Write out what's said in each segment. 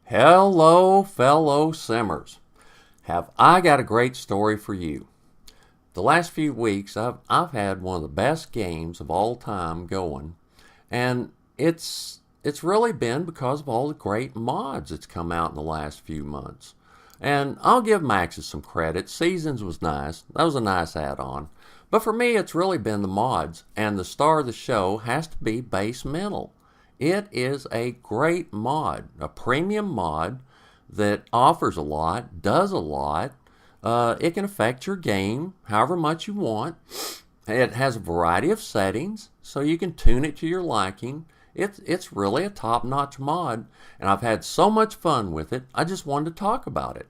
Hello, fellow simmers. Have I got a great story for you? The last few weeks, I've had one of the best games of all time going, and it's really been because of all the great mods that's come out in the last few months. And I'll give Maxis some credit. Seasons was nice. That was a nice add-on. But for me, it's really been the mods, and the star of the show has to be Basemental. It is a great mod, a premium mod that offers a lot, does a lot. It can affect your game however much you want. It has a variety of settings, so you can tune it to your liking. It's really a top-notch mod, and I've had so much fun with it, I just wanted to talk about it.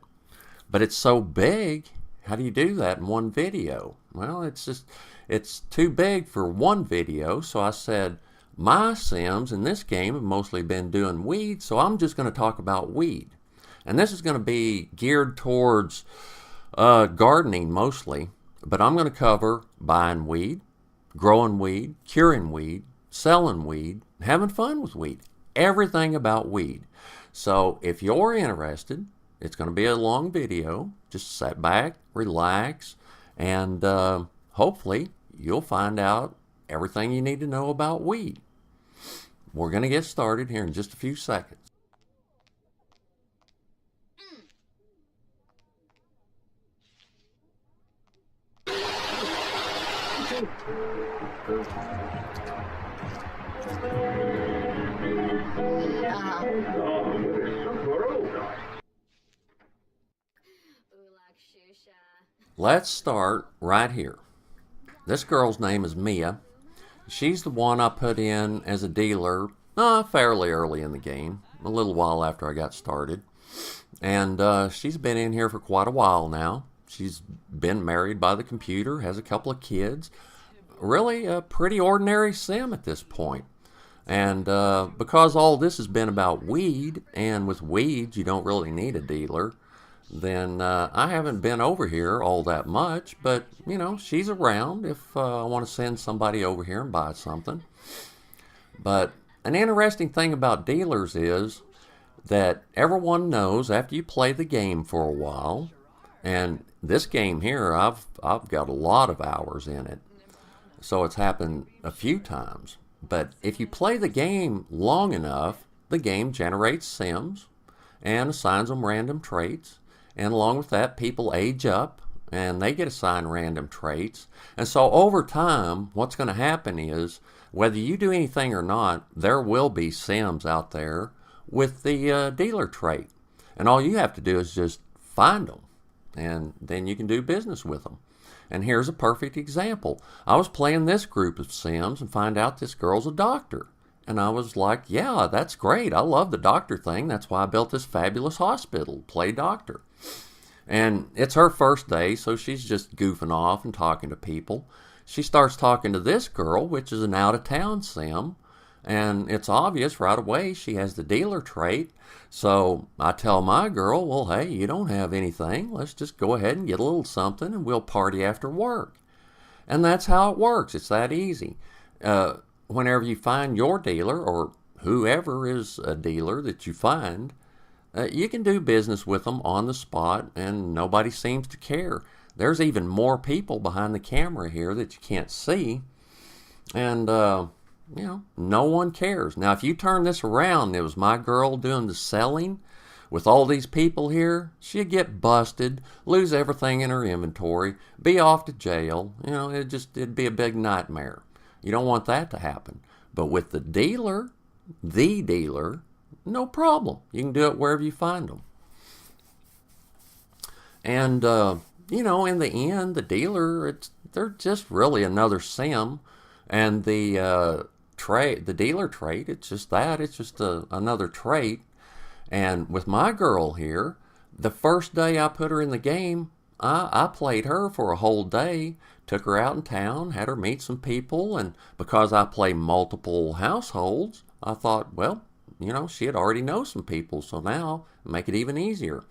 But it's so big, how do you do that in one video? Well, it's too big for one video, so I said, my Sims in this game have mostly been doing weed, so I'm just going to talk about weed. And this is going to be geared towards gardening mostly, but I'm going to cover buying weed, growing weed, curing weed, selling weed, having fun with weed, everything about weed. So if you're interested, it's going to be a long video. Just sit back, relax, and hopefully you'll find out everything you need to know about weed. We're going to get started here in just a few seconds. Let's start right here. This girl's name is Mia. She's the one I put in as a dealer fairly early in the game, a little while after I got started. And she's been in here for quite a while now. She's been married by the computer, has a couple of kids. Really a pretty ordinary sim at this point. And because all this has been about weed, and with weeds you don't really need a dealer, then I haven't been over here all that much, but you know, she's around if I want to send somebody over here and buy something. But an interesting thing about dealers is that everyone knows after you play the game for a while, and this game here, I've got a lot of hours in it, so it's happened a few times. But if you play the game long enough, the game generates sims and assigns them random traits. And along with that, people age up and they get assigned random traits. And so over time, what's going to happen is, whether you do anything or not, there will be sims out there with the dealer trait. And all you have to do is just find them, and then you can do business with them. And here's a perfect example. I was playing this group of sims and find out this girl's a doctor. And I was like, yeah, that's great. I love the doctor thing. That's why I built this fabulous hospital, play doctor. And it's her first day, so she's just goofing off and talking to people. She starts talking to this girl, which is an out-of-town sim. And it's obvious right away she has the dealer trait. So I tell my girl, well, hey, you don't have anything. Let's just go ahead and get a little something and we'll party after work. And that's how it works. It's that easy. Whenever you find your dealer, or whoever is a dealer that you find, you can do business with them on the spot and nobody seems to care. There's even more people behind the camera here that you can't see. And you know, no one cares. Now, if you turn this around, it was my girl doing the selling with all these people here, she'd get busted, lose everything in her inventory, be off to jail. You know, it'd be a big nightmare. You don't want that to happen. But with the dealer, no problem. You can do it wherever you find them. And, you know, in the end, the dealer, they're just really another sim. And the dealer trait, it's just that. It's just another trait. And with my girl here, the first day I put her in the game, I played her for a whole day, took her out in town, had her meet some people, and because I play multiple households, I thought, well, you know, she had already known some people, so now make it even easier.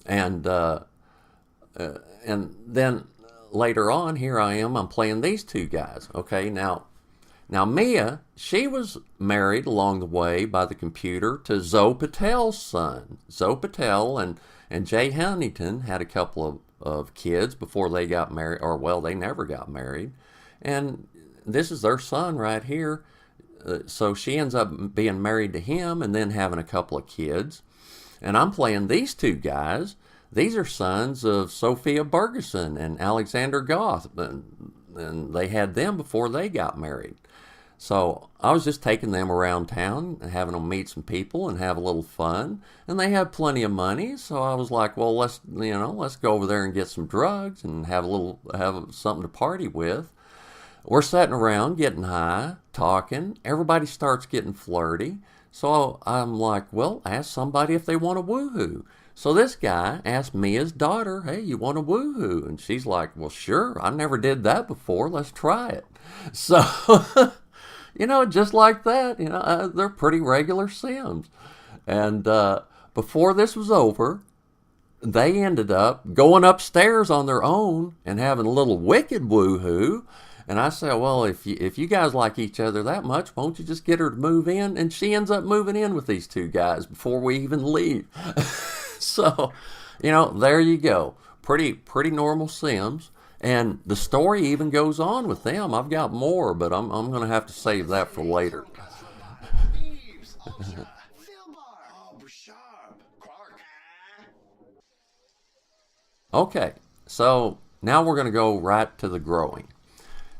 And then later on, here I am, I'm playing these two guys. Okay, now Now, Mia, she was married along the way by the computer to Zoe Patel's son. Zoe Patel and Jay Huntington had a couple of kids before they got married, or well, they never got married. And this is their son right here. So she ends up being married to him and then having a couple of kids. And I'm playing these two guys. These are sons of Sophia Bergeson and Alexander Goth. And they had them before they got married. So I was just taking them around town and having them meet some people and have a little fun. And they had plenty of money, so I was like, well, let's go over there and get some drugs and have something to party with. We're sitting around getting high, talking. Everybody starts getting flirty. So I'm like, well, ask somebody if they want a woohoo. So this guy asked Mia's daughter, hey, you want a woohoo? And she's like, well, sure. I never did that before. Let's try it. So, just like that, they're pretty regular Sims. And before this was over, they ended up going upstairs on their own and having a little wicked woohoo. And I said, well, if you guys like each other that much, won't you just get her to move in? And she ends up moving in with these two guys before we even leave. So, there you go. Pretty normal Sims. And the story even goes on with them. I've got more, but I'm going to have to save that for later. Okay, so now we're going to go right to the growing.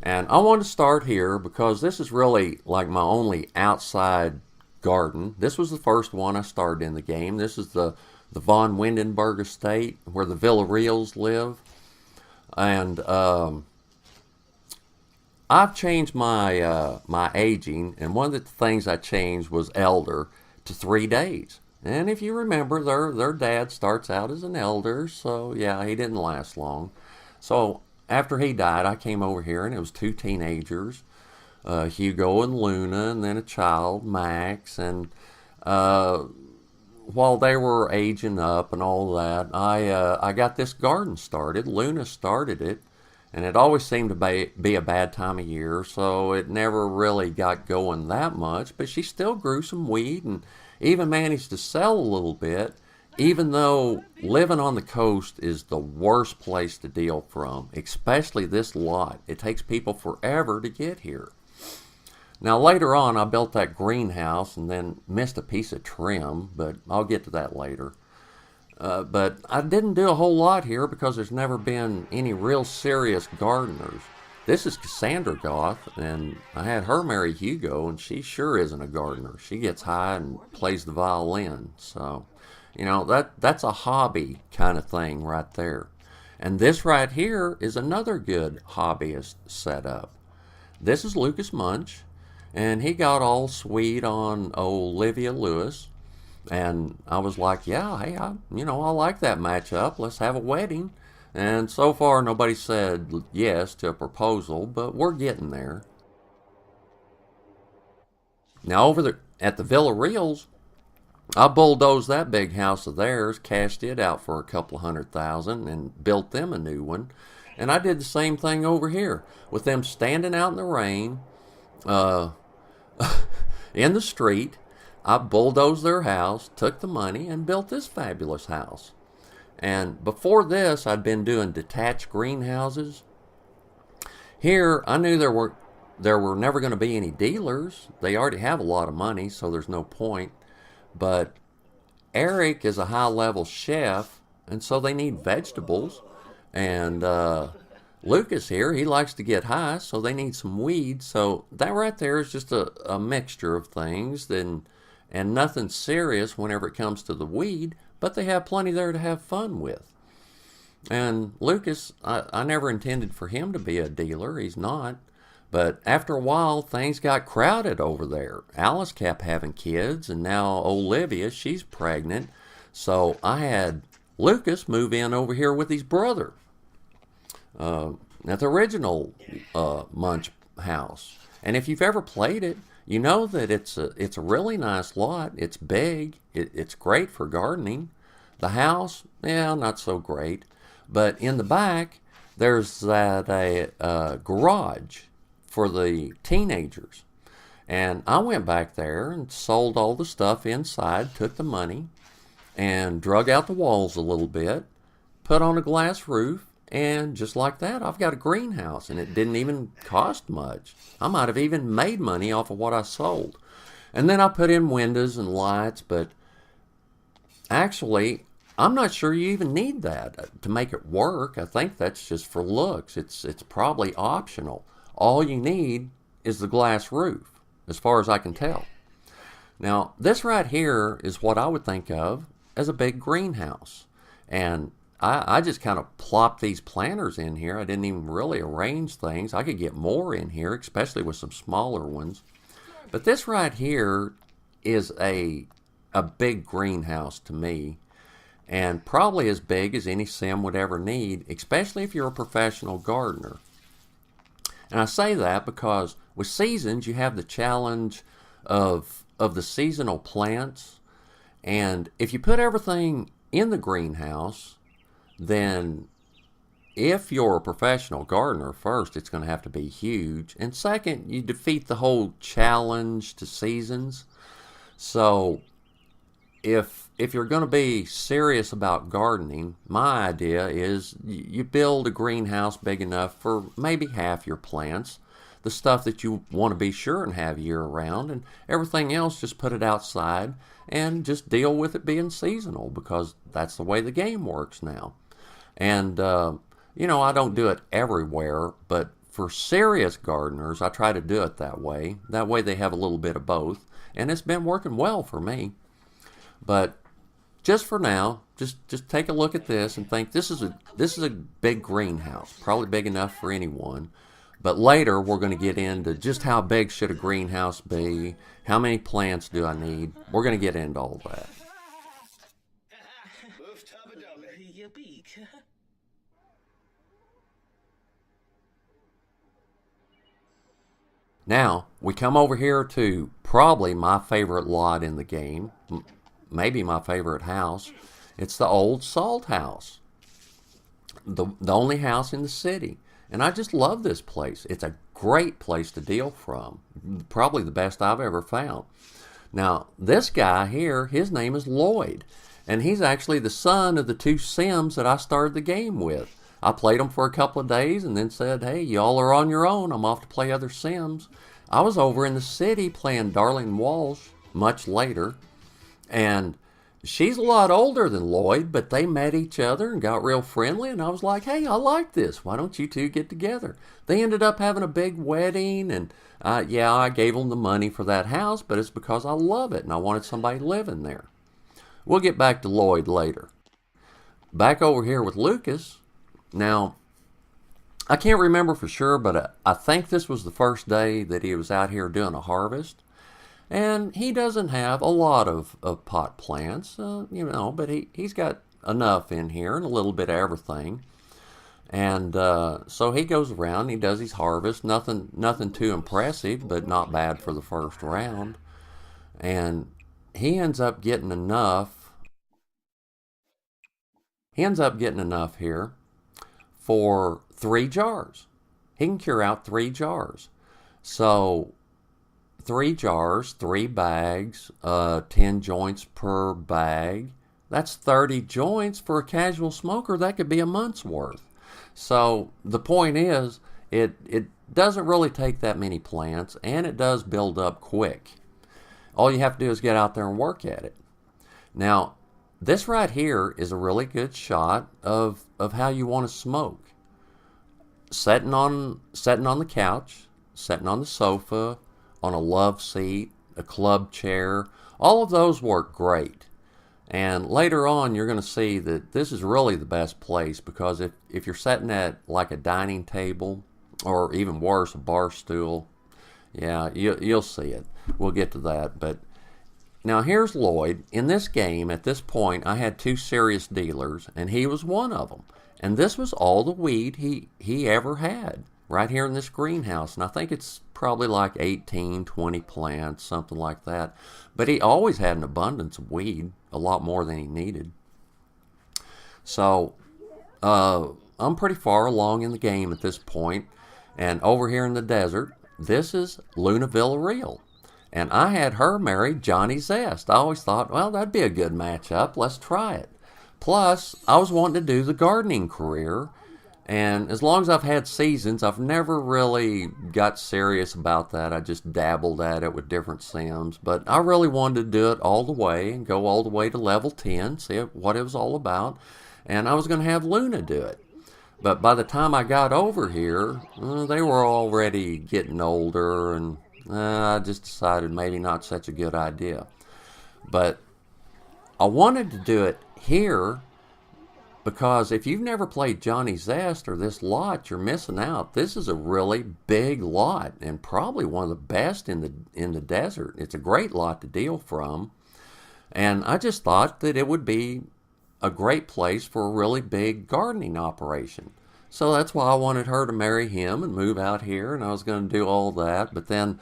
And I want to start here because this is really like my only outside garden. This was the first one I started in the game. This is the von Windenberg estate where the Villarreals live. And I've changed my aging, and one of the things I changed was elder to 3 days. And if you remember, their dad starts out as an elder, so yeah, he didn't last long. So after he died, I came over here, and it was 2 teenagers, Hugo and Luna, and then a child, Max. And while they were aging up and all that, I got this garden started. Luna started it, and it always seemed to be a bad time of year, so it never really got going that much. But she still grew some weed and even managed to sell a little bit, even though living on the coast is the worst place to deal from, especially this lot. It takes people forever to get here. Now later on I built that greenhouse and then missed a piece of trim, but I'll get to that later. But I didn't do a whole lot here because there's never been any real serious gardeners. This is Cassandra Goth, and I had her marry Hugo, and she sure isn't a gardener. She gets high and plays the violin, so that's a hobby kind of thing right there. And this right here is another good hobbyist setup. This is Lucas Munch, and he got all sweet on Olivia Lewis. And I was like, yeah, hey, I like that matchup. Let's have a wedding. And so far, nobody said yes to a proposal, but we're getting there. Now, at the Villarreals, I bulldozed that big house of theirs, cashed it out for a couple of $100,000, and built them a new one. And I did the same thing over here with them standing out in the rain, in the street. I bulldozed their house, took the money, and built this fabulous house. And before this, I'd been doing detached greenhouses. Here, I knew there were never going to be any dealers. They already have a lot of money, so there's no point. But Eric is a high-level chef, and so they need vegetables. And Lucas here, he likes to get high, so they need some weed. So that right there is just a mixture of things, and nothing serious whenever it comes to the weed, but they have plenty there to have fun with. And Lucas, I never intended for him to be a dealer. He's not. But after a while, things got crowded over there. Alice kept having kids, and now Olivia, she's pregnant. So I had Lucas move in over here with his brother at the original Munch house. And if you've ever played it, you know that it's a really nice lot. It's big. It's great for gardening. The house, yeah, not so great. But in the back, there's a garage for the teenagers. And I went back there and sold all the stuff inside, took the money, and drug out the walls a little bit, put on a glass roof, and just like that, I've got a greenhouse, and it didn't even cost much. I might have even made money off of what I sold. And then I put in windows and lights, but actually, I'm not sure you even need that to make it work. I think that's just for looks. It's probably optional. All you need is the glass roof, as far as I can tell. Now, this right here is what I would think of as a big greenhouse. And I just kind of plopped these planters in here. I didn't even really arrange things. I could get more in here, especially with some smaller ones. But this right here is a big greenhouse to me, and probably as big as any sim would ever need, especially if you're a professional gardener. And I say that because with seasons, you have the challenge of the seasonal plants. And if you put everything in the greenhouse, then if you're a professional gardener, first, it's going to have to be huge. And second, you defeat the whole challenge to seasons. So if you're going to be serious about gardening, my idea is you build a greenhouse big enough for maybe half your plants, the stuff that you want to be sure and have year round, and everything else just put it outside and just deal with it being seasonal, because that's the way the game works now. And I don't do it everywhere, but for serious gardeners, I try to do it that way. That way they have a little bit of both, and it's been working well for me. But just for now, just take a look at this and think this is a big greenhouse, probably big enough for anyone. But later we're going to get into just how big should a greenhouse be, how many plants do I need. We're going to get into all that. Now, we come over here to probably my favorite lot in the game, maybe my favorite house. It's the old salt house, the only house in the city. And I just love this place. It's a great place to deal from, probably the best I've ever found. Now, this guy here, his name is Lloyd, and he's actually the son of the two Sims that I started the game with. I played them for a couple of days and then said, hey, y'all are on your own. I'm off to play other Sims. I was over in the city playing Darlene Walsh much later, and she's a lot older than Lloyd, but they met each other and got real friendly, and I was like, hey, I like this. Why don't you two get together? They ended up having a big wedding, and I gave them the money for that house, but it's because I love it and I wanted somebody living there. We'll get back to Lloyd later. Back over here with Lucas. Now, I can't remember for sure, but I think this was the first day that he was out here doing a harvest. And he doesn't have a lot of pot plants, but he's got enough in here and a little bit of everything. And so he goes around and he does his harvest. Nothing too impressive, but not bad for the first round. And he ends up getting enough. Here for 3 jars. He can cure out 3 jars. So 3 jars, 3 bags, 10 joints per bag. That's 30 joints for a casual smoker. That could be a month's worth. So the point is, it doesn't really take that many plants, and it does build up quick. All you have to do is get out there and work at it. Now, this right here is a really good shot of how you want to smoke. Sitting on the couch, sitting on the sofa, on a love seat, a club chair, all of those work great. And later on, you're going to see that this is really the best place, because if you're sitting at like a dining table, or even worse, a bar stool, yeah, you'll see it. We'll get to that. But now here's Lloyd. In this game, at this point, I had 2 serious dealers, and he was one of them. And this was all the weed he ever had, right here in this greenhouse. And I think it's probably like 18, 20 plants, something like that. But he always had an abundance of weed, a lot more than he needed. So I'm pretty far along in the game at this point. And over here in the desert, this is Luna Villarreal. And I had her marry Johnny Zest. I always thought, well, that'd be a good matchup. Let's try it. Plus, I was wanting to do the gardening career. And as long as I've had seasons, I've never really got serious about that. I just dabbled at it with different sims. But I really wanted to do it all the way and go all the way to level 10, see what it was all about. And I was going to have Luna do it. But by the time I got over here, they were already getting older, and I just decided maybe not such a good idea. But I wanted to do it here because if you've never played Johnny Zest or this lot, you're missing out. This is a really big lot and probably one of the best in the desert. It's a great lot to deal from. And I just thought that it would be a great place for a really big gardening operation. So that's why I wanted her to marry him and move out here, and I was going to do all that. But then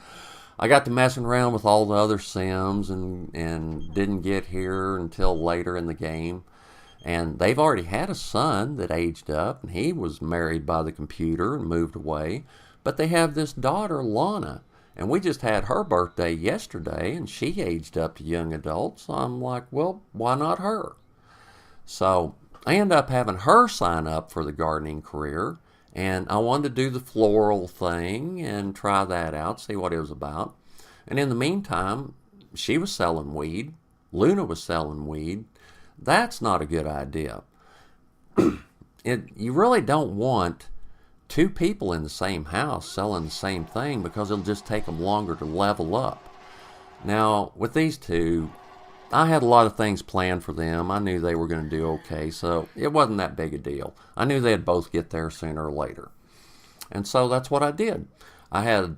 I got to messing around with all the other sims and didn't get here until later in the game. And they've already had a son that aged up, and he was married by the computer and moved away. But they have this daughter, Lana, and we just had her birthday yesterday, and she aged up to young adult. So I'm like, well, why not her? So I ended up having her sign up for the gardening career, and I wanted to do the floral thing and try that out, see what it was about. And in the meantime, she was selling weed. Luna was selling weed. That's not a good idea. You really don't want two people in the same house selling the same thing because it'll just take them longer to level up. Now, with these two, I had a lot of things planned for them. I knew they were going to do okay, so it wasn't that big a deal. I knew they'd both get there sooner or later. And so that's what I did. I had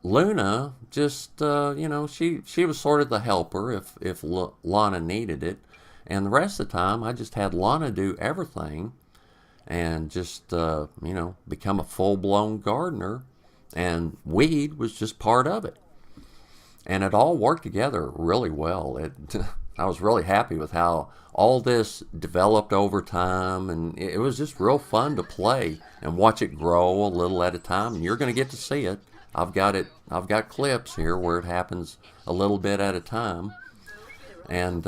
Luna just, she was sort of the helper if Lana needed it. And the rest of the time, I just had Lana do everything and just, become a full-blown gardener. And weed was just part of it. And it all worked together really well. I was really happy with how all this developed over time, and it was just real fun to play and watch it grow a little at a time. And you're going to get to see it. I've got clips here where it happens a little bit at a time. And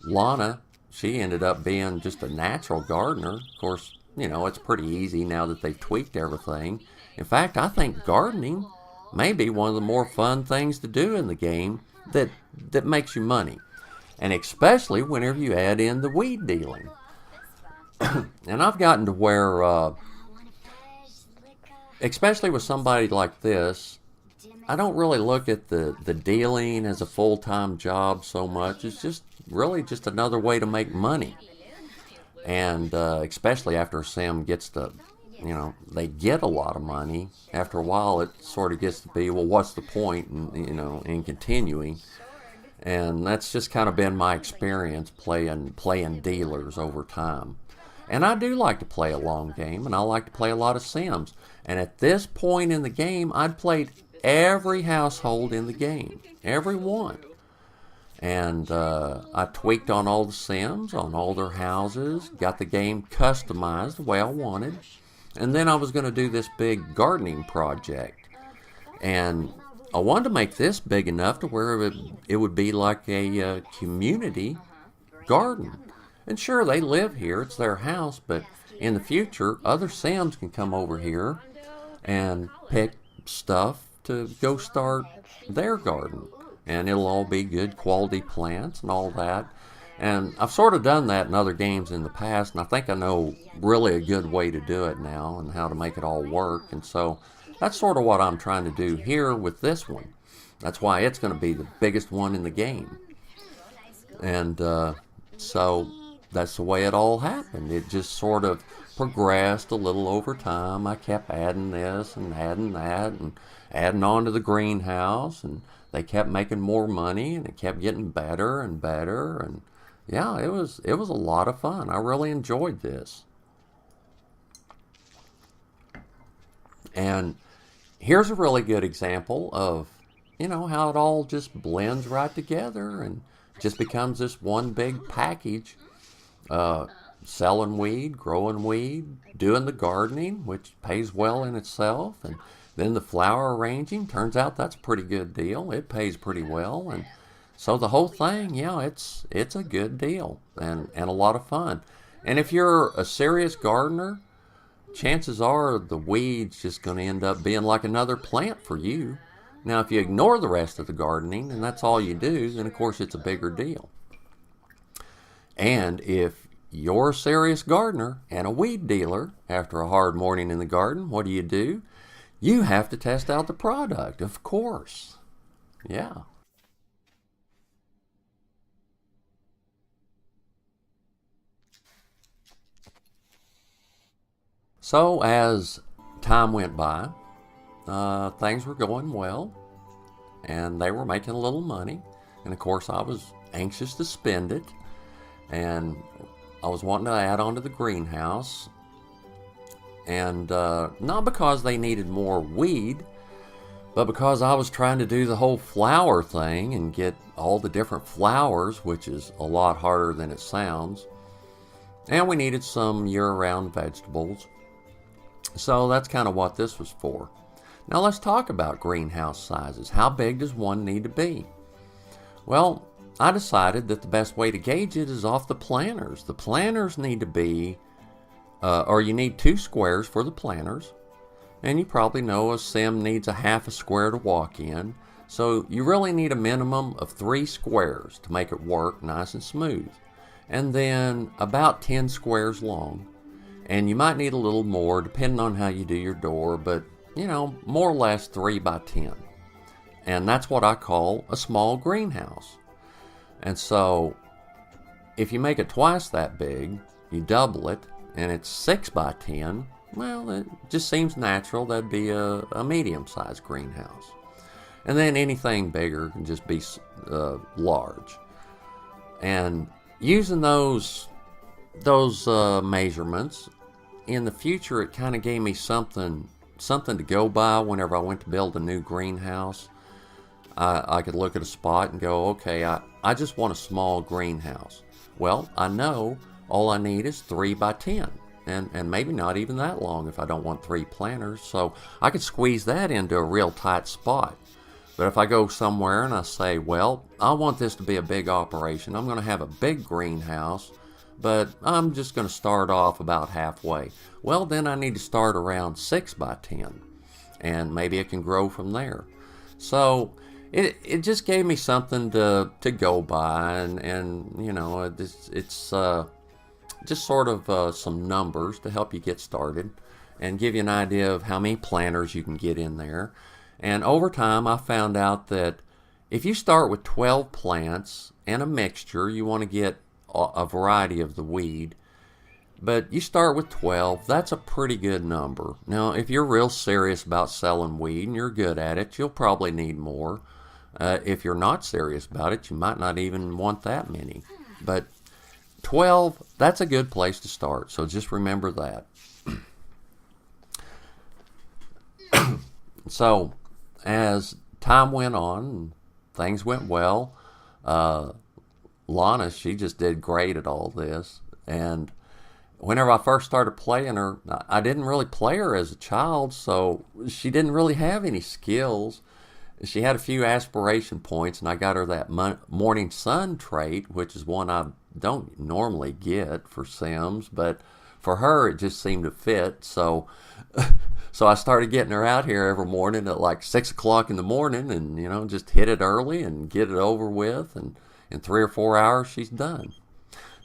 Lana, she ended up being just a natural gardener. Of course, it's pretty easy now that they've tweaked everything. In fact, I think gardening may be one of the more fun things to do in the game that makes you money. And especially whenever you add in the weed dealing. And I've gotten to where, especially with somebody like this, I don't really look at the dealing as a full-time job so much. It's just really just another way to make money. And especially after a sim gets to, they get a lot of money. After a while, it sort of gets to be, well, what's the point in continuing? And that's just kind of been my experience playing dealers over time. And I do like to play a long game, and I like to play a lot of sims. And at this point in the game, I'd played every household in the game, every one. And I tweaked on all the sims, on all their houses, got the game customized the way I wanted. And then I was going to do this big gardening project. And I wanted to make this big enough to where it would be like a community garden. And sure, they live here, it's their house, but in the future, other Sims can come over here and pick stuff to go start their garden. And it'll all be good quality plants and all that. And I've sort of done that in other games in the past, and I think I know really a good way to do it now and how to make it all work. And so that's sort of what I'm trying to do here with this one. That's why it's going to be the biggest one in the game. And so that's the way it all happened. It just sort of progressed a little over time. I kept adding this and adding that and adding on to the greenhouse, and they kept making more money, and it kept getting better and better. And yeah, it was a lot of fun. I really enjoyed this. And here's a really good example of, how it all just blends right together and just becomes this one big package. Selling weed, growing weed, doing the gardening, which pays well in itself, and Then the flower arranging, turns out that's a pretty good deal. It pays pretty well. And so the whole thing, yeah, it's a good deal and a lot of fun. And if you're a serious gardener, chances are the weed's just going to end up being like another plant for you. Now, if you ignore the rest of the gardening and that's all you do, then of course it's a bigger deal. And if you're a serious gardener and a weed dealer, after a hard morning in the garden, what do? You have to test out the product, of course. Yeah. So as time went by, things were going well, and they were making a little money. And of course, I was anxious to spend it, and I was wanting to add on to the greenhouse. And not because they needed more weed, but because I was trying to do the whole flower thing and get all the different flowers, which is a lot harder than it sounds. And we needed some year-round vegetables. So that's kind of what this was for. Now let's talk about greenhouse sizes. How big does one need to be? Well, I decided that the best way to gauge it is off the planters. The planters need to be, or you need 2 squares for the planters. And you probably know a sim needs a half a square to walk in. So you really need a minimum of 3 squares to make it work nice and smooth. And then about 10 squares long. And you might need a little more depending on how you do your door, but more or less 3 by 10. And that's what I call a small greenhouse. And so if you make it twice that big, you double it, and it's 6 by 10, well, it just seems natural that'd be a medium-sized greenhouse. And then anything bigger can just be large. And using those measurements, in the future, it kind of gave me something to go by whenever I went to build a new greenhouse. I could look at a spot and go, okay, I just want a small greenhouse. Well, I know all I need is 3 by 10, and maybe not even that long if I don't want 3 planters. So I could squeeze that into a real tight spot. But if I go somewhere and I say, well, I want this to be a big operation, I'm going to have a big greenhouse, but I'm just going to start off about halfway. Well, then I need to start around 6 by 10, and maybe it can grow from there. So it just gave me something to go by, and it's just sort of some numbers to help you get started and give you an idea of how many planters you can get in there. And over time, I found out that if you start with 12 plants and a mixture, you want to get a variety of the weed, but you start with 12, that's a pretty good number. Now, if you're real serious about selling weed and you're good at it, you'll probably need more. If you're not serious about it, you might not even want that many. But 12, that's a good place to start, so just remember that. So, as time went on, things went well. Lana, she just did great at all this. And whenever I first started playing her, I didn't really play her as a child, so she didn't really have any skills. She had a few aspiration points, and I got her that morning sun trait, which is one I don't normally get for Sims, but for her it just seemed to fit. So I started getting her out here every morning at like 6 o'clock in the morning, and just hit it early and get it over with, and in 3 or 4 hours, she's done.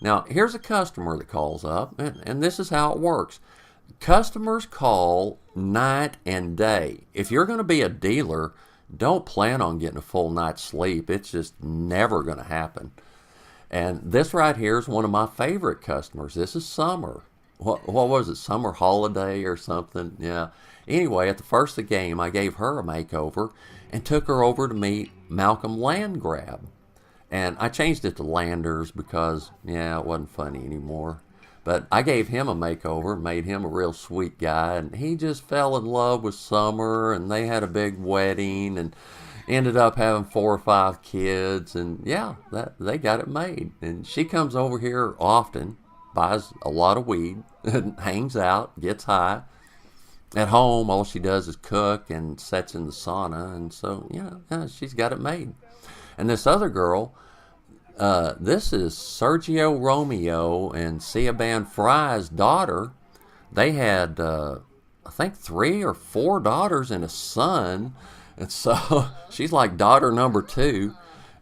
Now, here's a customer that calls up, and this is how it works. Customers call night and day. If you're going to be a dealer, don't plan on getting a full night's sleep. It's just never going to happen. And this right here is one of my favorite customers. This is Summer. What was it, Summer Holiday or something? Yeah. Anyway, at the first of the game, I gave her a makeover and took her over to meet Malcolm Landgrab. And I changed it to Landers because, it wasn't funny anymore. But I gave him a makeover, made him a real sweet guy, and he just fell in love with Summer, and they had a big wedding, and ended up having 4 or 5 kids, and they got it made. And she comes over here often, buys a lot of weed, and hangs out, gets high. At home, all she does is cook and sits in the sauna, and so yeah, she's got it made. And this other girl, this is Sergio Romeo and Siobhan Fry's daughter. They had, I think, 3 or 4 daughters and a son, and so she's like daughter number 2.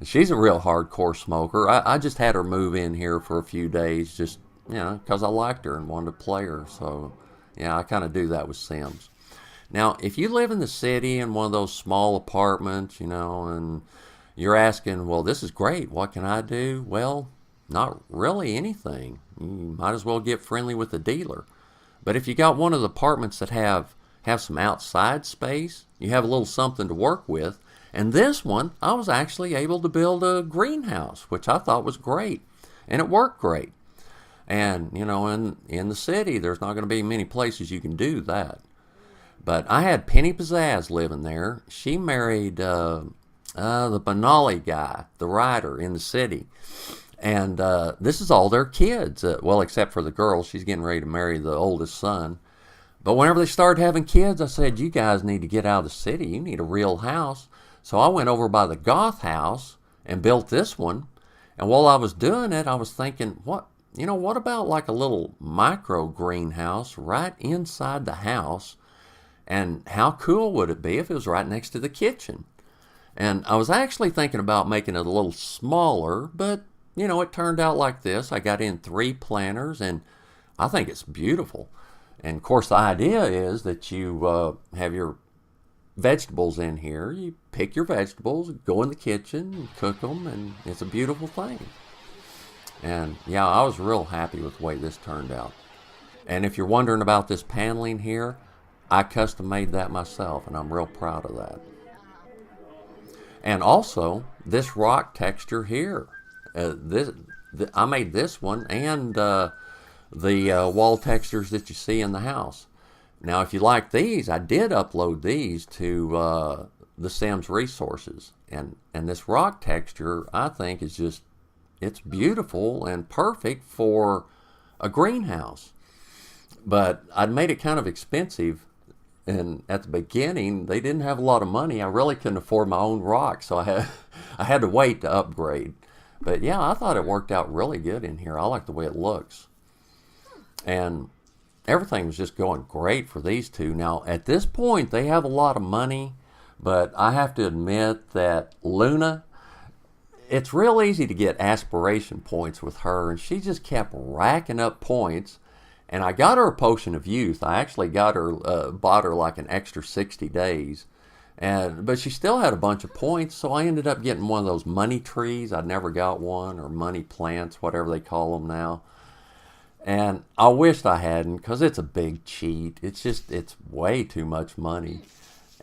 She's a real hardcore smoker. I just had her move in here for a few days, just because I liked her and wanted to play her. So yeah, I kind of do that with Sims. Now, if you live in the city in one of those small apartments, and you're asking, well, this is great, what can I do? Well, not really anything. You might as well get friendly with the dealer. But if you got one of the apartments that have some outside space, you have a little something to work with. And this one, I was actually able to build a greenhouse, which I thought was great. And it worked great. And, in the city, there's not going to be many places you can do that. But I had Penny Pizzazz living there. She married the Benali guy, the writer in the city. And this is all their kids. Well, except for the girl. She's getting ready to marry the oldest son. But whenever they started having kids, I said, you guys need to get out of the city. You need a real house. So I went over by the Goth house and built this one. And while I was doing it, I was thinking, what about like a little micro greenhouse right inside the house? And how cool would it be if it was right next to the kitchen? And I was actually thinking about making it a little smaller, but, it turned out like this. I got in 3 planters, and I think it's beautiful. And, of course, the idea is that you have your vegetables in here. You pick your vegetables, go in the kitchen, and cook them, and it's a beautiful thing. And, yeah, I was real happy with the way this turned out. And if you're wondering about this paneling here, I custom made that myself, and I'm real proud of that. And also, this rock texture here. I made this one and the wall textures that you see in the house. Now, if you like these, I did upload these to the Sims resources. And this rock texture, I think, is just, it's beautiful and perfect for a greenhouse. But I'd made it kind of expensive. And at the beginning, they didn't have a lot of money. I really couldn't afford my own rock, so I had to wait to upgrade. But yeah, I thought it worked out really good in here. I like the way it looks. And everything was just going great for these two. Now, at this point, they have a lot of money, but I have to admit that Luna, it's real easy to get aspiration points with her, and she just kept racking up points. And I got her a potion of youth. I actually bought her like an extra 60 days. But she still had a bunch of points, so I ended up getting one of those money trees. I'd never got one, or money plants, whatever they call them now. And I wished I hadn't, because it's a big cheat. It's way too much money.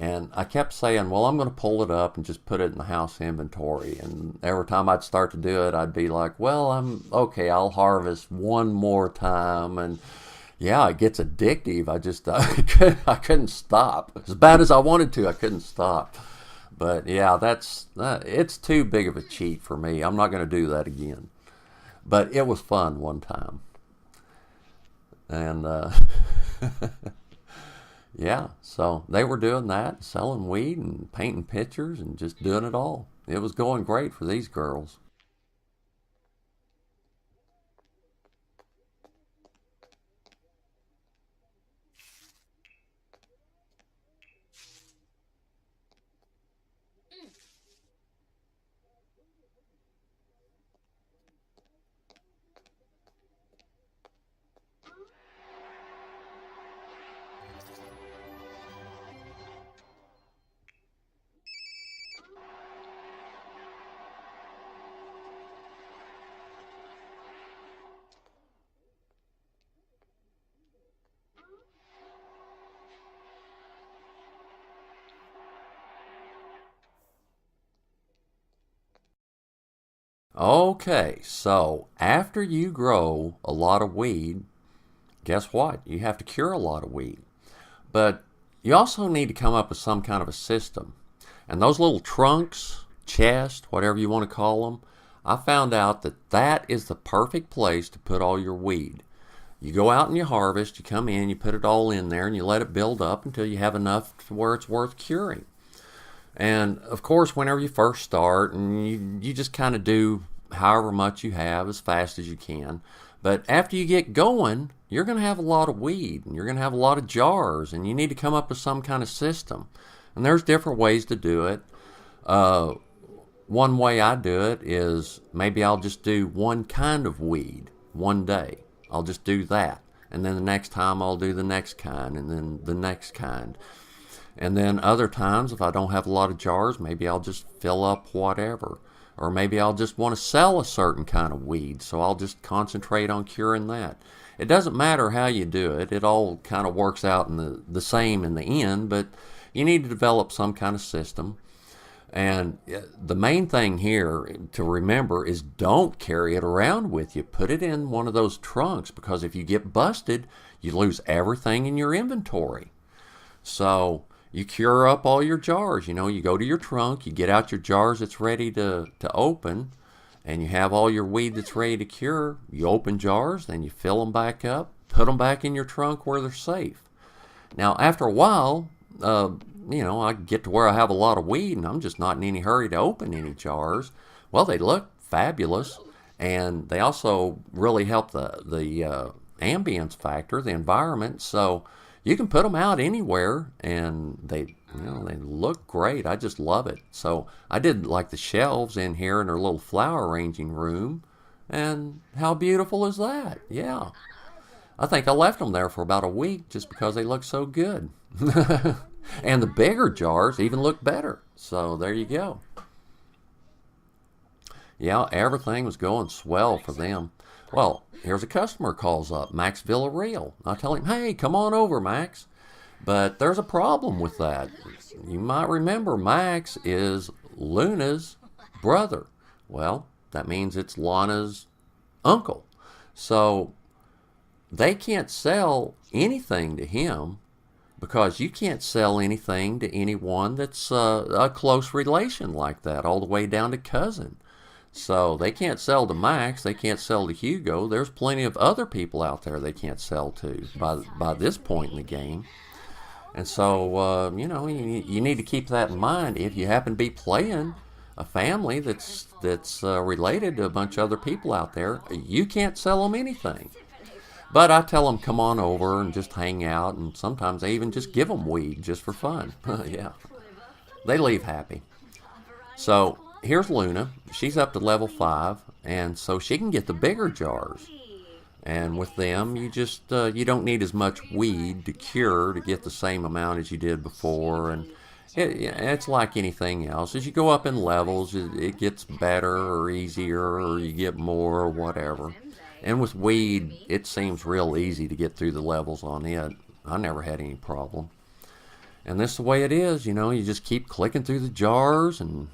And I kept saying, well, I'm going to pull it up and just put it in the house inventory. And every time I'd start to do it, I'd be like, well, I'll harvest one more time. And yeah, it gets addictive. I couldn't stop. As bad as I wanted to, I couldn't stop. But yeah, it's too big of a cheat for me. I'm not going to do that again. But it was fun one time. And yeah, so they were doing that, selling weed and painting pictures and just doing it all. It was going great for these girls. Okay, so after you grow a lot of weed, guess what? You have to cure a lot of weed. But you also need to come up with some kind of a system. And those little trunks, chest, whatever you want to call them, I found out that is the perfect place to put all your weed. You go out and you harvest, you come in, you put it all in there, and you let it build up until you have enough to where it's worth curing. And of course, whenever you first start, and you just kind of do however much you have as fast as you can. But after you get going, you're going to have a lot of weed, and you're going to have a lot of jars, and you need to come up with some kind of system. And there's different ways to do it. One way I do it is maybe I'll just do one kind of weed one day. I'll just do that. And then the next time I'll do the next kind, and then the next kind. And then other times, if I don't have a lot of jars, maybe I'll just fill up whatever. Or maybe I'll just want to sell a certain kind of weed, so I'll just concentrate on curing that. It doesn't matter how you do it. It all kind of works out in the same in the end, but you need to develop some kind of system. And the main thing here to remember is don't carry it around with you. Put it in one of those trunks, because if you get busted, you lose everything in your inventory. So you cure up all your jars. You go to your trunk, you get out your jars that's ready to open, and you have all your weed that's ready to cure. You open jars, then you fill them back up, put them back in your trunk where they're safe. Now, after a while, I get to where I have a lot of weed, and I'm just not in any hurry to open any jars. Well, they look fabulous, and they also really help the ambience factor, the environment. So you can put them out anywhere, and they look great. I just love it. So I did like the shelves in here in our little flower arranging room, and how beautiful is that? Yeah. I think I left them there for about a week just because they look so good. And the bigger jars even look better. So there you go. Yeah, everything was going swell for them. Well, here's a customer calls up, Max Villarreal. I tell him, hey, come on over, Max. But there's a problem with that. You might remember Max is Luna's brother. Well, that means it's Lana's uncle. So they can't sell anything to him, because you can't sell anything to anyone that's a close relation like that, all the way down to cousin. So they can't sell to Max, they can't sell to Hugo. There's plenty of other people out there they can't sell to by this point in the game. And so, you need to keep that in mind. If you happen to be playing a family that's related to a bunch of other people out there, you can't sell them anything. But I tell them, come on over and just hang out, and sometimes I even just give them weed just for fun. Yeah. They leave happy. So here's Luna. She's up to level 5, and so she can get the bigger jars. And with them, you just you don't need as much weed to cure to get the same amount as you did before. And it's like anything else. As you go up in levels, it gets better or easier, or you get more or whatever. And with weed, it seems real easy to get through the levels on it. I never had any problem. And this is the way it is, you just keep clicking through the jars, and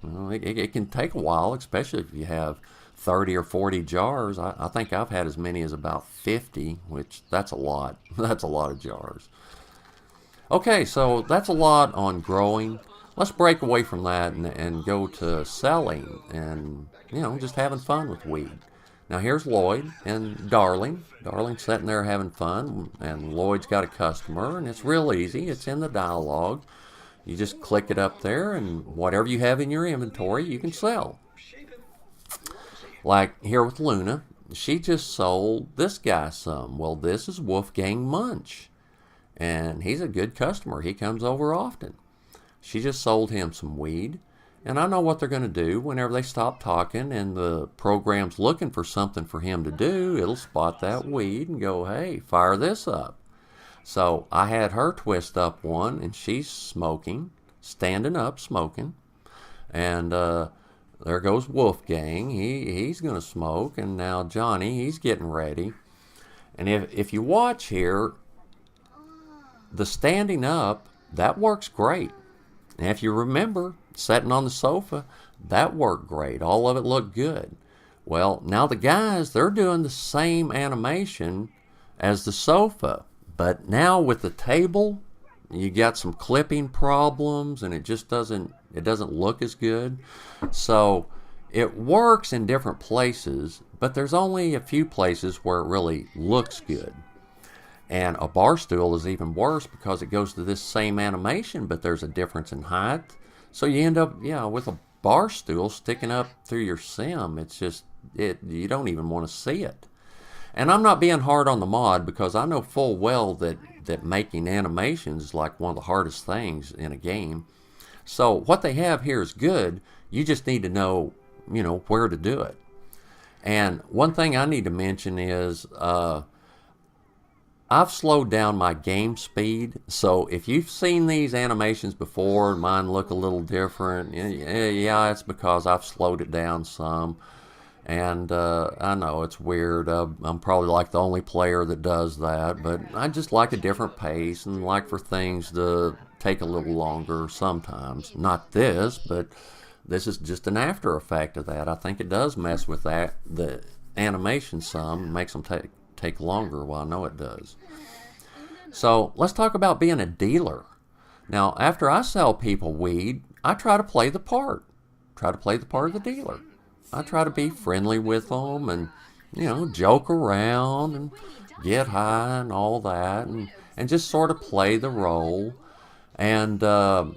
it can take a while, especially if you have 30 or 40 jars. I think I've had as many as about 50, which that's a lot. That's a lot of jars. Okay, so that's a lot on growing. Let's break away from that and go to selling and, just having fun with weed. Now here's Lloyd and Darling. Darling's sitting there having fun, and Lloyd's got a customer, and it's real easy. It's in the dialogue. You just click it up there, and whatever you have in your inventory, you can sell. Like here with Luna, she just sold this guy some. Well, this is Wolfgang Munch, and he's a good customer. He comes over often. She just sold him some weed. And I know what they're going to do whenever they stop talking and the program's looking for something for him to do. It'll spot that weed and go, hey, fire this up. So I had her twist up one, and she's smoking, standing up smoking. And there goes Wolfgang. He's going to smoke. And now Johnny, he's getting ready. And if you watch here, the standing up, that works great. And if you remember, sitting on the sofa, that worked great. All of it looked good. Well, now the guys, they're doing the same animation as the sofa, but now with the table, you got some clipping problems, and it just doesn't look as good. So It works in different places, but there's only a few places where it really looks good. And a bar stool is even worse because it goes to this same animation, but there's a difference in height. So you end up, with a bar stool sticking up through your sim. It's just, you don't even want to see it. And I'm not being hard on the mod because I know full well that making animations is like one of the hardest things in a game. So what they have here is good. You just need to know, where to do it. And one thing I need to mention is I've slowed down my game speed. So if you've seen these animations before and mine look a little different, yeah, it's because I've slowed it down some. And I know it's weird. I'm probably like the only player that does that, but I just like a different pace and like for things to take a little longer sometimes. Not this, but this is just an after effect of that. I think it does mess with the animation some and makes them take longer. Well, I know it does. So let's talk about being a dealer. Now, after I sell people weed, I try to play the part. Try to play the part of the dealer. I try to be friendly with them and, joke around and get high and all that and just sort of play the role. And the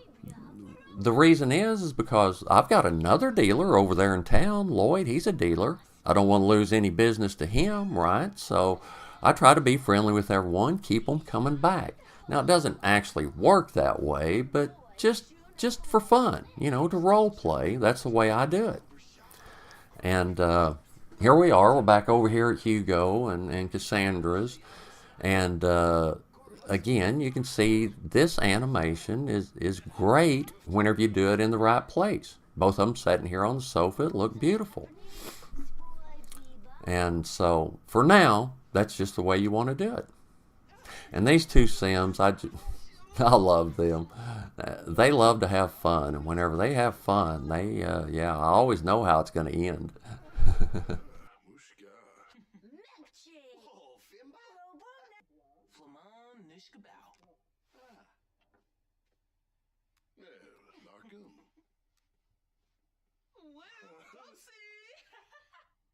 reason is because I've got another dealer over there in town, Lloyd. He's a dealer. I don't want to lose any business to him, right? So I try to be friendly with everyone, keep them coming back. Now, it doesn't actually work that way, but just for fun, to role play. That's the way I do it. And here we are. We're back over here at Hugo and Cassandra's. And again, you can see this animation is great whenever you do it in the right place. Both of them sitting here on the sofa look beautiful. And so, for now, that's just the way you want to do it. And these two Sims, I love them. They love to have fun, and whenever they have fun, I always know how it's going to end.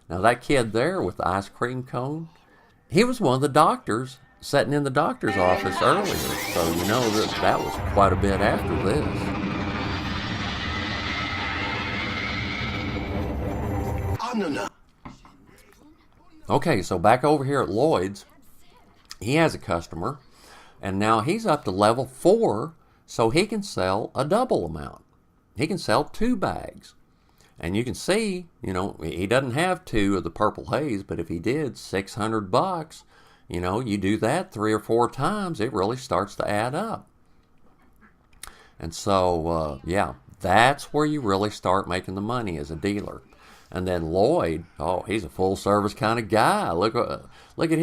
Now that kid there with the ice cream cone, he was one of the doctors sitting in the doctor's office earlier. So you know that was quite a bit after this. Oh, no. Okay, so back over here at Lloyd's, he has a customer, and now he's up to level 4, so he can sell a double amount. He can sell 2 bags. And you can see, he doesn't have 2 of the purple haze, but if he did, $600, you do that 3 or 4 times, it really starts to add up. And so, that's where you really start making the money as a dealer. And then Lloyd, he's a full service kind of guy. Look at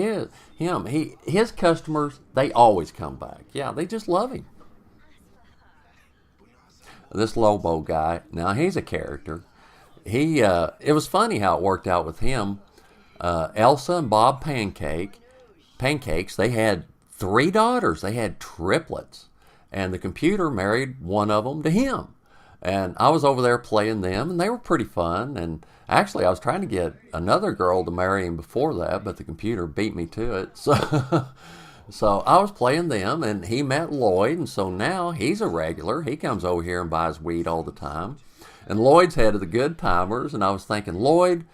him. His customers, they always come back. Yeah, they just love him. This Lobo guy, now he's a character. It was funny how it worked out with him. Elsa and Bob Pancakes, they had 3 daughters. They had triplets. And the computer married one of them to him. And I was over there playing them, and they were pretty fun. And actually, I was trying to get another girl to marry him before that, but the computer beat me to it. So I was playing them, and he met Lloyd, and so now he's a regular. He comes over here and buys weed all the time. And Lloyd's head of the good timers, and I was thinking, Lloyd,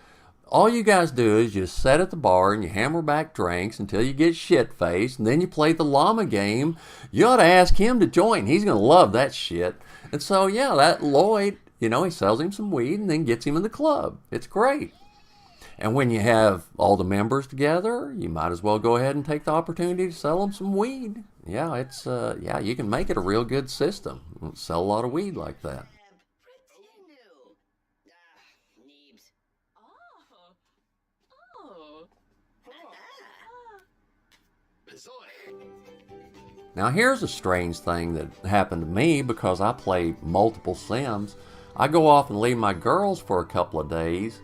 all you guys do is you just sit at the bar and you hammer back drinks until you get shit-faced, and then you play the llama game. You ought to ask him to join. He's going to love that shit. And so, that Lloyd, he sells him some weed and then gets him in the club. It's great. And when you have all the members together, you might as well go ahead and take the opportunity to sell them some weed. Yeah, you can make it a real good system. Sell a lot of weed like that. Now here's a strange thing that happened to me because I play multiple Sims. I go off and leave my girls for a couple of days,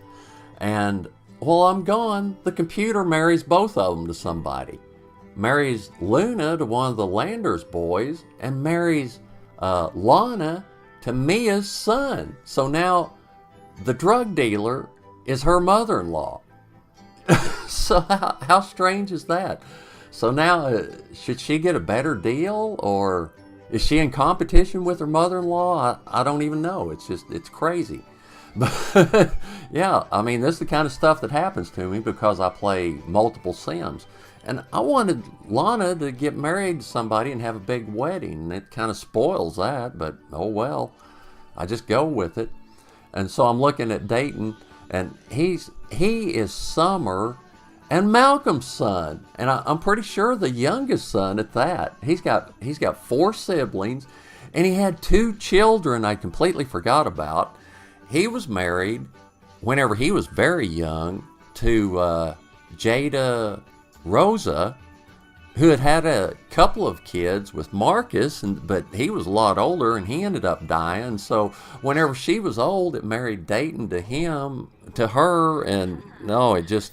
and while I'm gone, the computer marries both of them to somebody. Marries Luna to one of the Landers boys, and marries Lana to Mia's son. So now the drug dealer is her mother-in-law. So how strange is that? So now, should she get a better deal, or is she in competition with her mother-in-law? I don't even know. It's crazy. But yeah, I mean, this is the kind of stuff that happens to me because I play multiple Sims. And I wanted Lana to get married to somebody and have a big wedding. It kind of spoils that, but oh well. I just go with it. And so I'm looking at Dayton, and he is Summer and Malcolm's son, and I'm pretty sure the youngest son at that. He's got 4 siblings, and he had 2 children I completely forgot about. He was married whenever he was very young to Jada Rosa, who had a couple of kids with Marcus, but he was a lot older, and he ended up dying. So whenever she was old, it married Dayton to her, and no, it just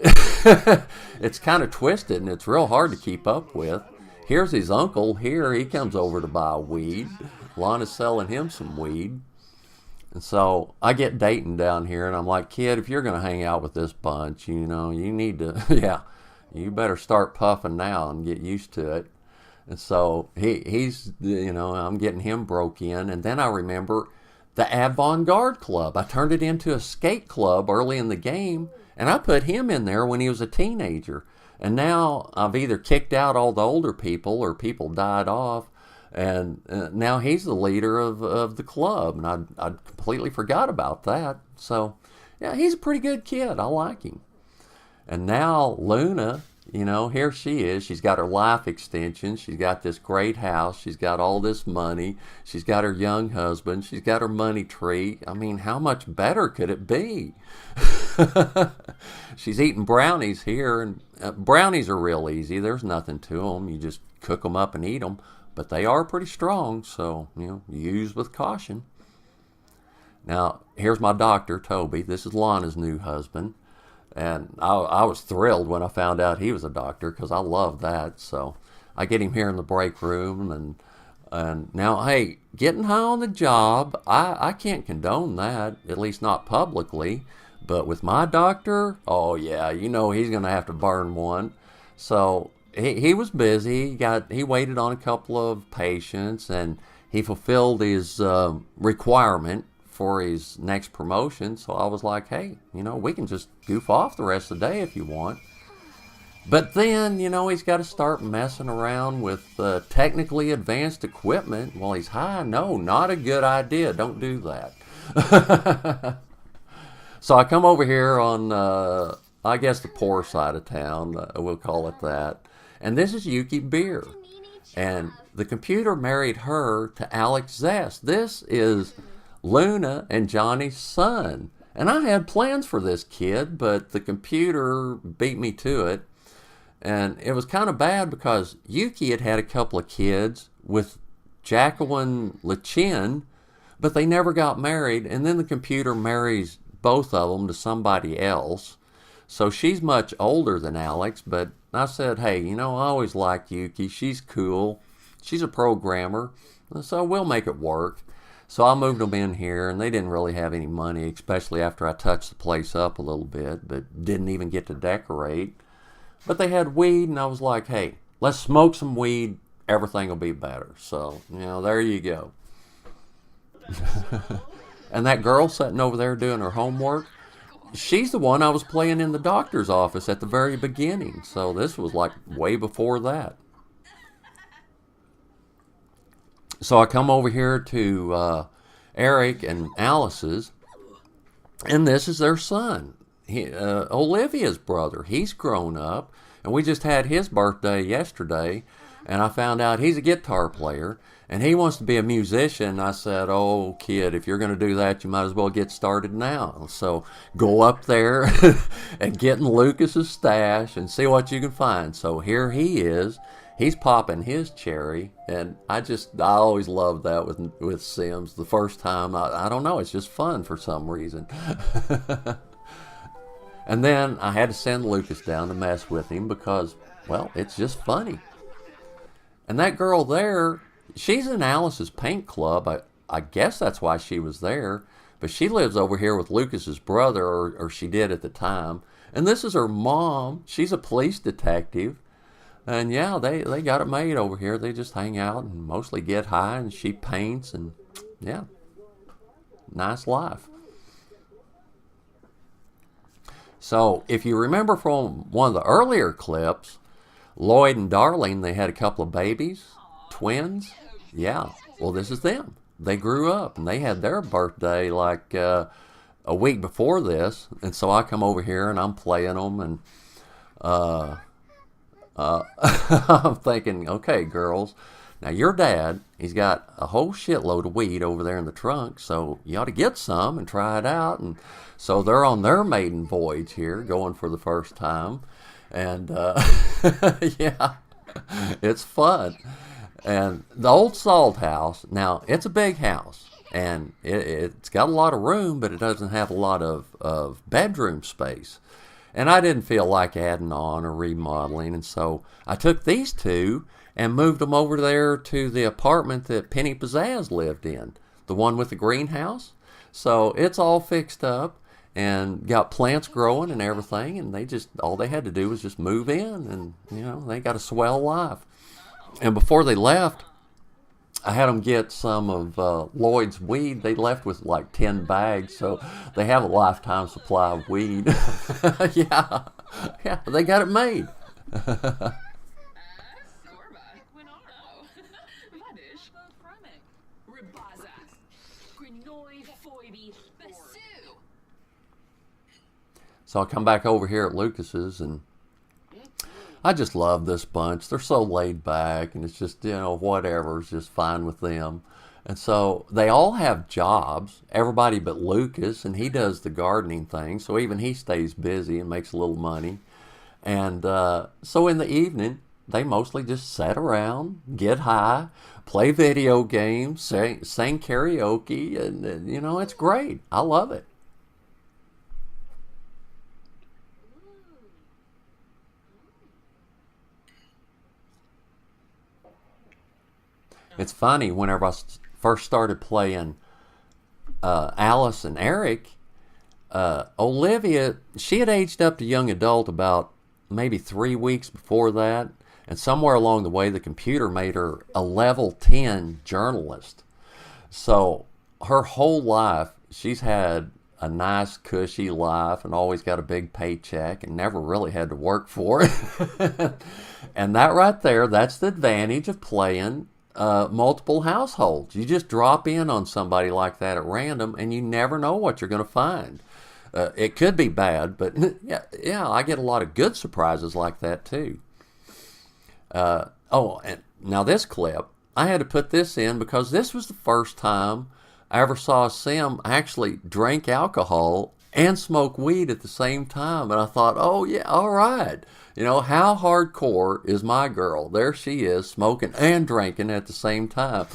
it's kind of twisted, and it's real hard to keep up with. Here's his uncle. Here he comes over to buy weed. Lana's selling him some weed. And so I get Dayton down here, and I'm like, kid, if you're going to hang out with this bunch, you need to, yeah, you better start puffing now and get used to it. And so he's, I'm getting him broke in. And then I remember the Avant-Garde Club. I turned it into a skate club early in the game, and I put him in there when he was a teenager. And now I've either kicked out all the older people or people died off. And now he's the leader of the club. And I completely forgot about that. So, yeah, he's a pretty good kid. I like him. And now Luna, here she is. She's got her life extension. She's got this great house. She's got all this money. She's got her young husband. She's got her money tree. I mean, how much better could it be? She's eating brownies here. And brownies are real easy. There's nothing to them. You just cook them up and eat them. But they are pretty strong, so, use with caution. Now, here's my doctor, Toby. This is Lana's new husband. And I was thrilled when I found out he was a doctor because I love that. So I get him here in the break room. And now, hey, getting high on the job, I can't condone that, at least not publicly. But with my doctor, oh, yeah, he's going to have to burn one. So he was busy. He waited on a couple of patients, and he fulfilled his requirement for his next promotion. So I was like, hey, we can just goof off the rest of the day if you want. But then, he's got to start messing around with technically advanced equipment while he's high. No, not a good idea. Don't do that. So I come over here on, I guess, the poor side of town. We'll call it that. And this is Yuki Beer. And the computer married her to Alex Zest. This is Luna and Johnny's son. And I had plans for this kid, but the computer beat me to it. And it was kind of bad because Yuki had a couple of kids with Jacqueline Lachin, but they never got married. And then the computer marries both of them to somebody else. So she's much older than Alex, but I said, hey, I always liked Yuki. She's cool. She's a programmer, so we'll make it work. So I moved them in here, and they didn't really have any money, especially after I touched the place up a little bit, but didn't even get to decorate. But they had weed, and I was like, hey, let's smoke some weed. Everything will be better. So, there you go. And that girl sitting over there doing her homework, she's the one I was playing in the doctor's office at the very beginning. So this was like way before that. So I come over here to Eric and Alice's, and this is their son, Olivia's brother. He's grown up, and we just had his birthday yesterday, and I found out he's a guitar player, and he wants to be a musician. I said, oh, kid, if you're going to do that, you might as well get started now. So go up there and get in Lucas's stash and see what you can find. So here he is. He's popping his cherry, and I always loved that with Sims. The first time, I don't know, it's just fun for some reason. And then I had to send Lucas down to mess with him because, well, it's just funny. And that girl there, she's in Alice's paint club. I guess that's why she was there. But she lives over here with Lucas's brother, or she did at the time. And this is her mom. She's a police detective. And yeah, they got it made over here. They just hang out and mostly get high, and she paints, and yeah, nice life. So if you remember from one of the earlier clips, Lloyd and Darlene, they had a couple of babies, twins. Yeah, well, this is them. They grew up, and they had their birthday like a week before this. And so I come over here, and I'm playing them, and I'm thinking, okay, girls, now your dad, he's got a whole shitload of weed over there in the trunk, so you ought to get some and try it out. And so they're on their maiden voyage here, going for the first time. And yeah, it's fun. And the old salt house, now it's a big house, and it's got a lot of room, but it doesn't have a lot of bedroom space. And I didn't feel like adding on or remodeling, and so I took these two and moved them over there to the apartment that Penny Pizzazz lived in, the one with the greenhouse. So it's all fixed up and got plants growing and everything, and all they had to do was just move in, and they got a swell life. And before they left, I had them get some of Lloyd's weed. They left with like 10 bags, so they have a lifetime supply of weed. Yeah, they got it made. So I come back over here at Lucas's, and I just love this bunch. They're so laid back, and it's just, whatever. It's just fine with them. And so they all have jobs, everybody but Lucas, and he does the gardening thing, so even he stays busy and makes a little money. And so in the evening, they mostly just sit around, get high, play video games, sing karaoke, and it's great. I love it. It's funny, whenever I first started playing Alice and Eric, Olivia, she had aged up to young adult about maybe 3 weeks before that, and somewhere along the way the computer made her a level 10 journalist. So her whole life she's had a nice cushy life and always got a big paycheck and never really had to work for it. And that right there, that's the advantage of playing multiple households. You just drop in on somebody like that at random, and you never know what you're going to find. It could be bad, but yeah, I get a lot of good surprises like that too. And now this clip, I had to put this in because this was the first time I ever saw Sim actually drink alcohol and smoke weed at the same time. And I thought, oh yeah, all right. How hardcore is my girl? There she is, smoking and drinking at the same time.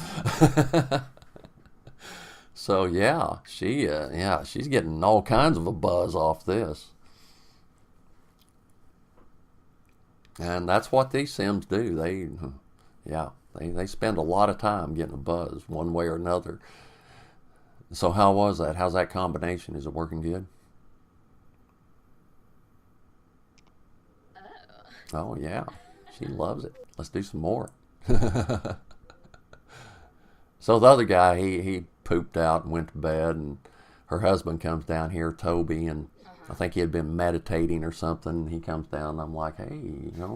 So yeah, she's getting all kinds of a buzz off this. And that's what these Sims do. They spend a lot of time getting a buzz one way or another. So how was that? How's that combination? Is it working good? Oh, yeah. She loves it. Let's do some more. So the other guy, he pooped out and went to bed, and her husband comes down here, Toby, and I think he had been meditating or something. He comes down, and I'm like, hey,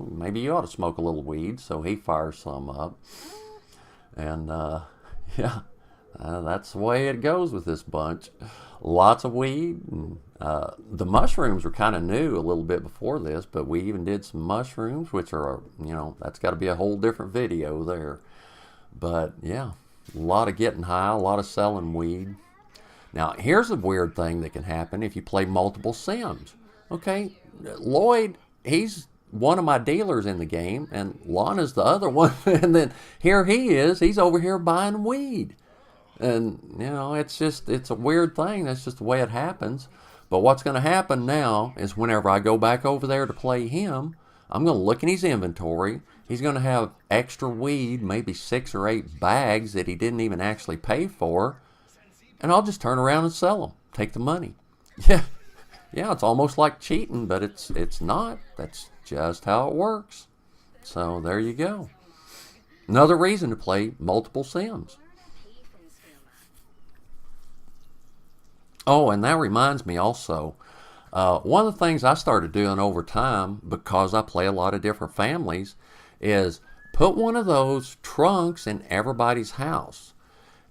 maybe you ought to smoke a little weed. So he fires some up. And, that's the way it goes with this bunch. Lots of weed. And, the mushrooms were kind of new a little bit before this, but we even did some mushrooms, which are, that's got to be a whole different video there. But yeah, a lot of getting high, a lot of selling weed. Now, here's a weird thing that can happen if you play multiple Sims. Okay, Lloyd, he's one of my dealers in the game, and Lana's the other one. And then here he is, he's over here buying weed. And, it's a weird thing. That's just the way it happens. But what's going to happen now is whenever I go back over there to play him, I'm going to look in his inventory. He's going to have extra weed, maybe 6 or 8 bags that he didn't even actually pay for. and I'll just turn around and sell them, take the money. Yeah, yeah, it's almost like cheating, but it's not. That's just how it works. So there you go. Another reason to play multiple Sims. Oh, and that reminds me also, one of the things I started doing over time, because I play a lot of different families, is put one of those trunks in everybody's house.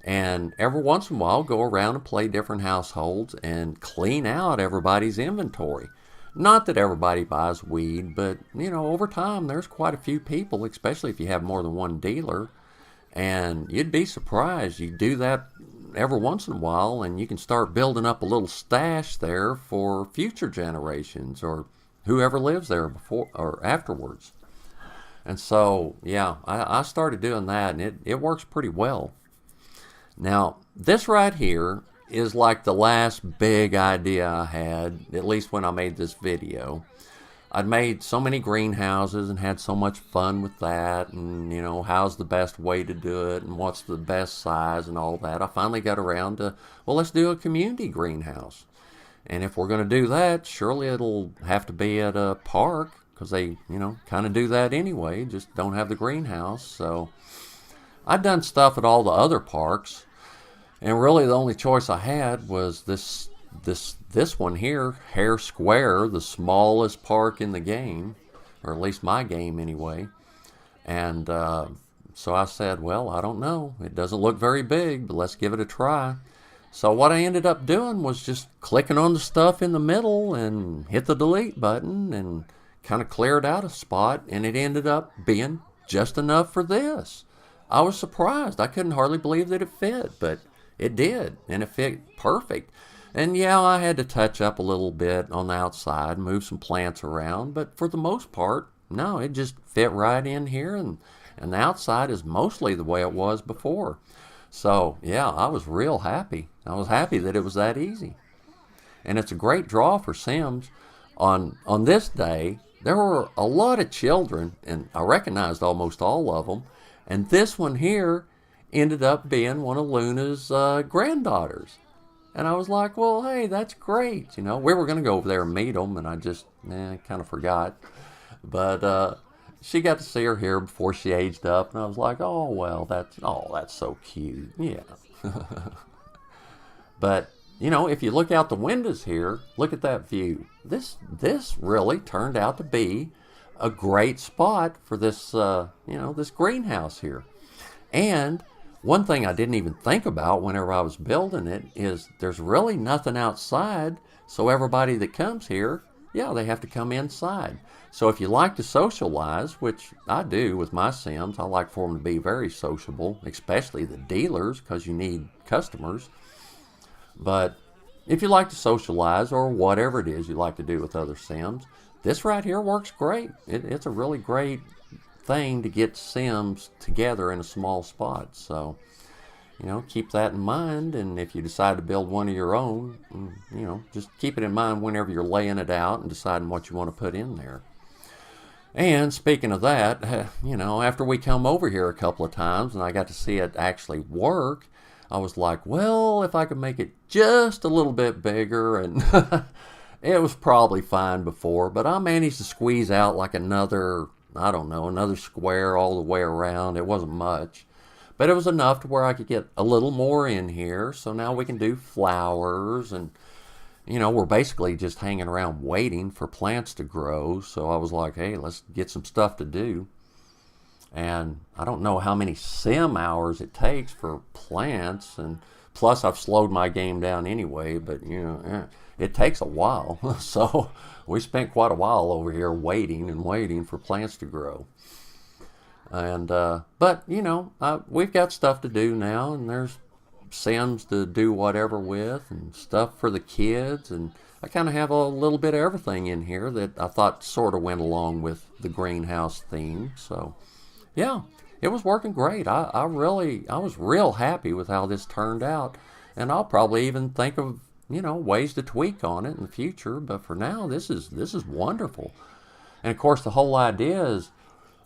And every once in a while, go around and play different households and clean out everybody's inventory. Not that everybody buys weed, but, over time, there's quite a few people, especially if you have more than one dealer. And you'd be surprised. You do that every once in a while, and you can start building up a little stash there for future generations or whoever lives there before or afterwards. And so, yeah, I started doing that, and it works pretty well. Now, this right here is like the last big idea I had, at least when I made this video. I'd made so many greenhouses and had so much fun with that, and how's the best way to do it and what's the best size and all that. I finally got around to, well, let's do a community greenhouse. And if we're going to do that, surely it'll have to be at a park, because they, kind of do that anyway, just don't have the greenhouse. So I'd done stuff at all the other parks, and really the only choice I had was this one here, Hare Square, the smallest park in the game, or at least my game anyway. And so I said, well, I don't know. It doesn't look very big, but let's give it a try. So what I ended up doing was just clicking on the stuff in the middle and hit the delete button and kind of cleared out a spot, and it ended up being just enough for this. I was surprised. I couldn't hardly believe that it fit, but it did, and it fit perfect. And yeah, I had to touch up a little bit on the outside, move some plants around, but for the most part, no, it just fit right in here, and the outside is mostly the way it was before. So yeah, I was real happy. I was happy that it was that easy. And it's a great draw for Sims. On this day, there were a lot of children, and I recognized almost all of them, and this one here ended up being one of Luna's granddaughters. And I was like, well, hey, that's great. We were going to go over there and meet them, and I just kind of forgot. But she got to see her here before she aged up, and I was like, oh, well, that's so cute. Yeah. But, if you look out the windows here, look at that view. This really turned out to be a great spot for this, this greenhouse here. And one thing I didn't even think about whenever I was building it is there's really nothing outside, so everybody that comes here, yeah, they have to come inside. So if you like to socialize, which I do with my Sims, I like for them to be very sociable, especially the dealers, because you need customers. But if you like to socialize or whatever it is you like to do with other Sims, this right here works great. It's a really great thing to get Sims together in a small spot. So, keep that in mind. And if you decide to build one of your own, just keep it in mind whenever you're laying it out and deciding what you want to put in there. And speaking of that, after we come over here a couple of times and I got to see it actually work, I was like, well, if I could make it just a little bit bigger, and it was probably fine before, but I managed to squeeze out like another square all the way around. It wasn't much, but it was enough to where I could get a little more in here. So now we can do flowers, and we're basically just hanging around waiting for plants to grow. So I was like, hey, let's get some stuff to do. And I don't know how many sim hours it takes for plants, and plus I've slowed my game down anyway, but it takes a while. So we spent quite a while over here waiting for plants to grow. And but we've got stuff to do now, and there's Sims to do whatever with, and stuff for the kids, and I kind of have a little bit of everything in here that I thought sort of went along with the greenhouse theme. So yeah, it was working great. I was real happy with how this turned out, and I'll probably even think of ways to tweak on it in the future. But for now, this is wonderful. And of course, the whole idea is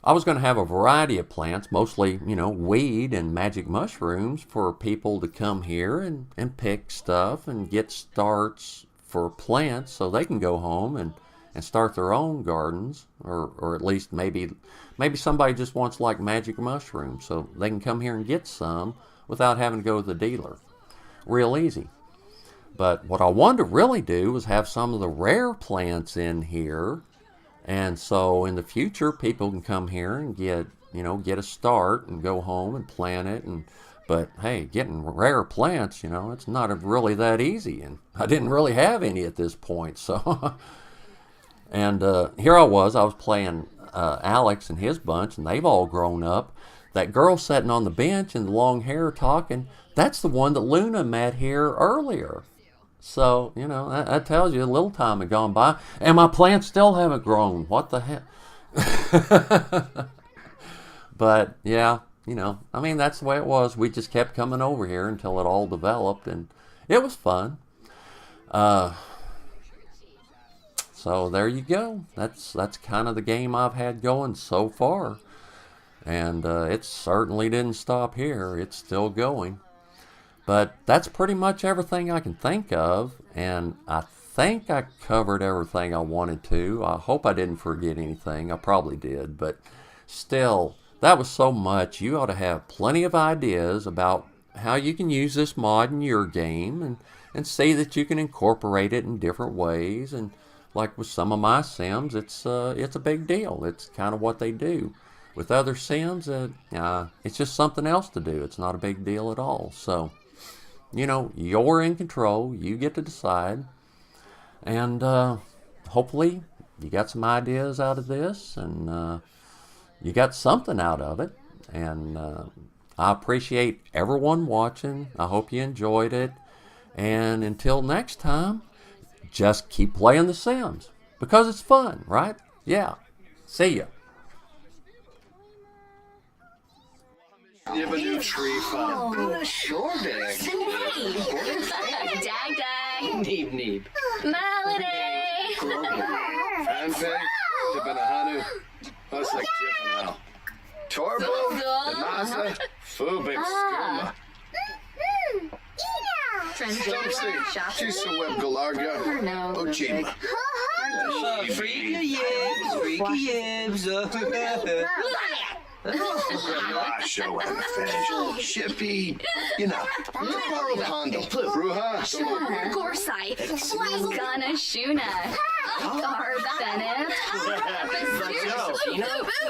I was going to have a variety of plants, mostly, weed and magic mushrooms for people to come here and pick stuff and get starts for plants so they can go home and start their own gardens, or at least maybe somebody just wants like magic mushrooms so they can come here and get some without having to go to the dealer. Real easy. But what I wanted to really do was have some of the rare plants in here, and so in the future people can come here and get a start and go home and plant it. But hey, getting rare plants, it's not really that easy, and I didn't really have any at this point. So and here I was playing Alex and his bunch, and they've all grown up. That girl sitting on the bench in the long hair talking, that's the one that Luna met here earlier. So, that tells you a little time had gone by, and my plants still haven't grown. What the heck? But, yeah, that's the way it was. We just kept coming over here until it all developed, and it was fun. So there you go. That's kind of the game I've had going so far. And it certainly didn't stop here. It's still going. But that's pretty much everything I can think of, and I think I covered everything I wanted to. I hope I didn't forget anything. I probably did, but still, that was so much. You ought to have plenty of ideas about how you can use this mod in your game and see that you can incorporate it in different ways. And like with some of my sims, it's a big deal. It's kind of what they do. With other sims, it's just something else to do. It's not a big deal at all. So, you're in control. You get to decide. And hopefully you got some ideas out of this, and you got something out of it. And I appreciate everyone watching. I hope you enjoyed it. And until next time, just keep playing The Sims, because it's fun, right? Yeah. See ya. You have a new tree farm. Sure, big. Dag dag. Neeb. Melody. Fanfare. Tibanahanu. Us like Jiffanel. Torbo. Nasa. Fubik. Skuma. Chisa Web Galarga. Ochima. Freaky yibs. Show and fish. Shippy. Borrow Pondo. Bruja. Gorsai. Gonna Shuna. Garbenet.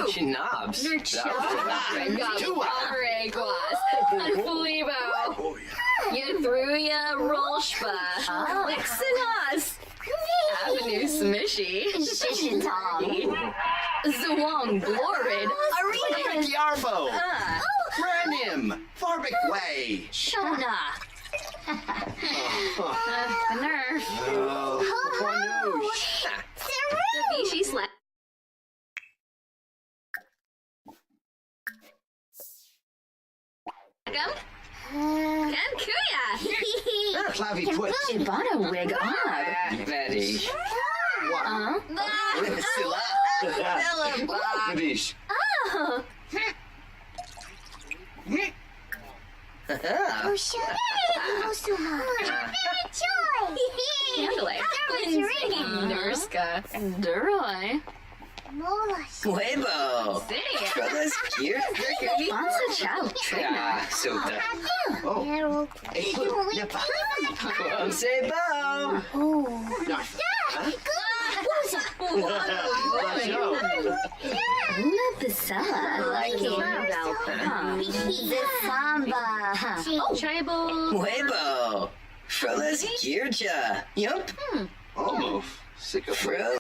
Chinobs. Fulibo. Yadruya Rolshpa. Lixenos. Avenue Smishy. Shishitom. Zwong Blorid. Arena Yarbo. Ranim. Farbic Way. Shona. The nerve. Cornouche. The Vichy slap. And Kuya. Clavy Twitch. Ibana wig on. Betty. Silla. Nabish. Oh. Nurska. Duroy. Huevo. Brothers, cute. Bonsa Chow. Ah, Sota. Oh. Say bow. Una Pisella. Like the Samba. Oh, Tribal. Huevo. Brothers, Kirja. Yup. Almost. Sick of Bro.